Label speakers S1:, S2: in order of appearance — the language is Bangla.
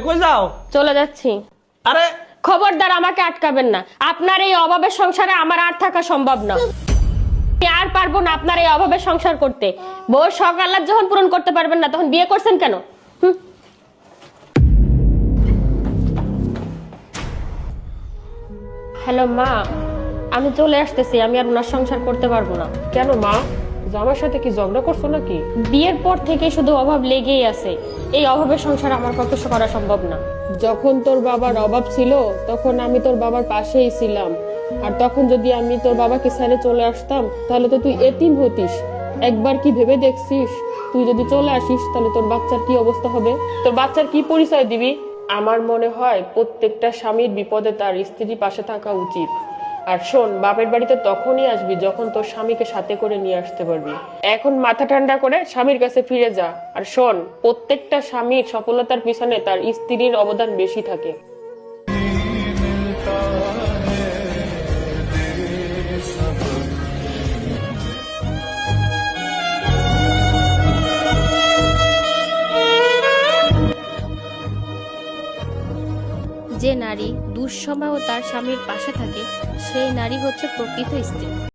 S1: কই যাও?
S2: চলে যাচ্ছি।
S1: আরে
S2: খবরদার আমাকে আটকাবেন না। আপনার এই অভাবের সংসারে আমার আর থাকা সম্ভব না। আমি আর পারবো না আপনার এই অভাবের সংসার করতে। বউর শখ আহ্লাদ যখন পূরণ করতে পারবেন না তখন বিয়ে করছেন কেন? হ্যালো মা, আমি চলে আসতেছি। আমি আর ওনার সংসার করতে পারবো না।
S3: কেন মা, জামার সাথে কি ঝগড়া করছো নাকি?
S2: বিয়ের পর থেকে শুধু অভাব লেগেই আছে। এই অভাবের সংসার আমার পক্ষে করা সম্ভব না।
S3: যখন তোর বাবার অভাব ছিল তখন আমি তোর বাবার পাশেই ছিলাম, আর তখন যদি আমি তোর বাবাকে ছেড়ে চলে আসতাম তাহলে তো তুই এতিম হতিস। একবার কি ভেবে দেখছিস তুই যদি চলে আসিস তাহলে তোর বাচ্চার কি অবস্থা হবে? তোর বাচ্চার কি পরিচয় দিবি? আমার মনে হয় প্রত্যেকটা স্বামীর বিপদে তার স্ত্রী পাশে থাকা উচিত। আর শোন, বাপের বাড়িতে তখনই আসবি যখন তোর স্বামীকে সাথে করে নিয়ে আসতে পারবি। এখন মাথা ঠান্ডা করে স্বামীর কাছে ফিরে যা। আর শোন, প্রত্যেকটা স্বামীর সফলতার পিছনে তার স্ত্রীর অবদান বেশি থাকে।
S2: যে নারী দুঃসময়েও তার স্বামীর পাশে থাকে সেই নারী হচ্ছে প্রকৃত স্ত্রী।